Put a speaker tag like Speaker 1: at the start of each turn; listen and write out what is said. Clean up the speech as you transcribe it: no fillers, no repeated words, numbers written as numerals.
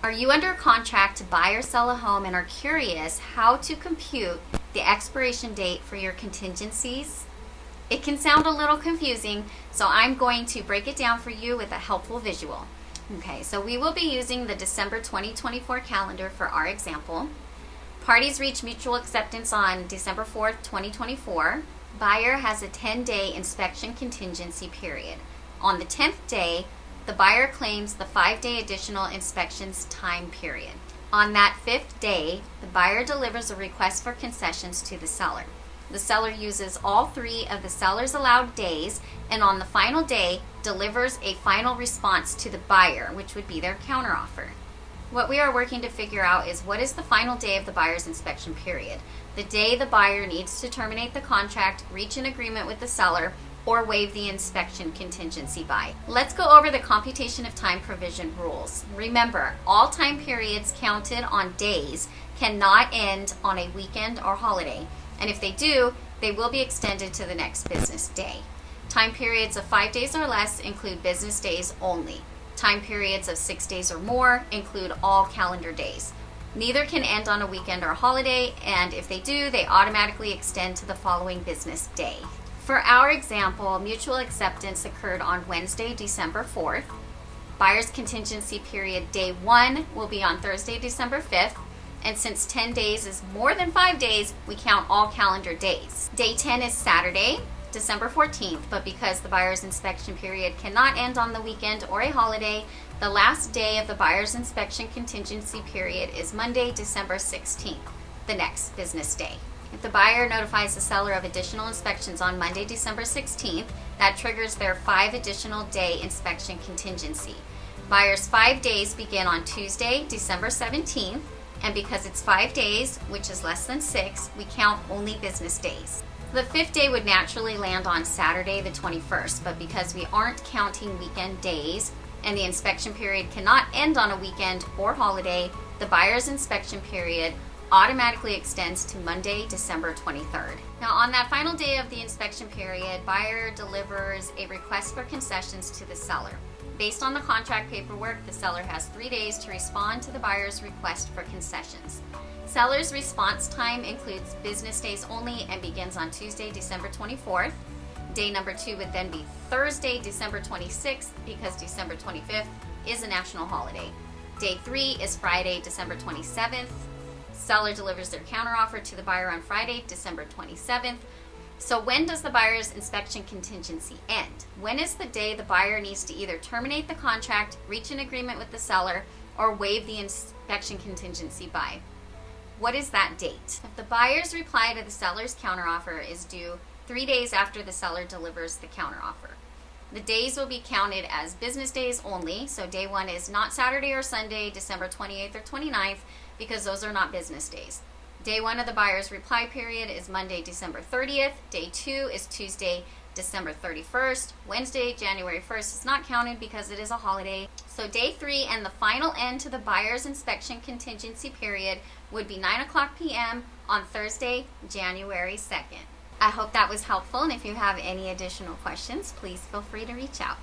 Speaker 1: Are you under contract to buy or sell a home and are curious how to compute the expiration date for your contingencies? It can sound a little confusing, so I'm going to break it down for you with a helpful visual. Okay, so we will be using the December 2024 calendar for our example. Parties reach mutual acceptance on December 4th, 2024. Buyer has a 10-day inspection contingency period. On the 10th day, the buyer claims the 5-day additional inspections time period. On that 5th day, the buyer delivers a request for concessions to the seller. The seller uses all 3 of the seller's allowed days, and on the final day, delivers a final response to the buyer, which would be their counteroffer. What we are working to figure out is what is the final day of the buyer's inspection period, the day the buyer needs to terminate the contract, reach an agreement with the seller, or waive the inspection contingency by. Let's go over the computation of time provision rules. Remember, all time periods counted on days cannot end on a weekend or holiday, and if they do, they will be extended to the next business day. Time periods of 5 days or less include business days only. Time periods of 6 days or more include all calendar days. Neither can end on a weekend or holiday, and if they do, they automatically extend to the following business day. For our example, mutual acceptance occurred on Wednesday, December 4th. Buyer's contingency period day 1 will be on Thursday, December 5th. And since 10 days is more than 5 days, we count all calendar days. Day 10 is Saturday, December 14th, but because the buyer's inspection period cannot end on the weekend or a holiday, the last day of the buyer's inspection contingency period is Monday, December 16th, the next business day. If the buyer notifies the seller of additional inspections on Monday, December 16th, that triggers their 5 additional day inspection contingency. Buyer's 5 days begin on Tuesday, December 17th, and because it's 5 days, which is less than 6, we count only business days. The 5th day would naturally land on Saturday, the 21st, but because we aren't counting weekend days and the inspection period cannot end on a weekend or holiday, the buyer's inspection period automatically extends to Monday, December 23rd. Now, on that final day of the inspection period, buyer delivers a request for concessions to the seller. Based on the contract paperwork, the seller has 3 days to respond to the buyer's request for concessions. Seller's response time includes business days only and begins on Tuesday, December 24th. Day number 2 would then be Thursday, December 26th, because December 25th is a national holiday. Day 3 is Friday, December 27th. Seller delivers their counteroffer to the buyer on Friday, December 27th. So when does the buyer's inspection contingency end? When is the day the buyer needs to either terminate the contract, reach an agreement with the seller, or waive the inspection contingency by? What is that date? If the buyer's reply to the seller's counteroffer is due 3 days after the seller delivers the counteroffer, the days will be counted as business days only, so day 1 is not Saturday or Sunday, December 28th or 29th, because those are not business days. Day 1 of the buyer's reply period is Monday, December 30th. Day 2 is Tuesday, December 31st. Wednesday, January 1st is not counted because it is a holiday. So day 3 and the final end to the buyer's inspection contingency period would be 9:00 p.m. on Thursday, January 2nd. I hope that was helpful, and if you have any additional questions, please feel free to reach out.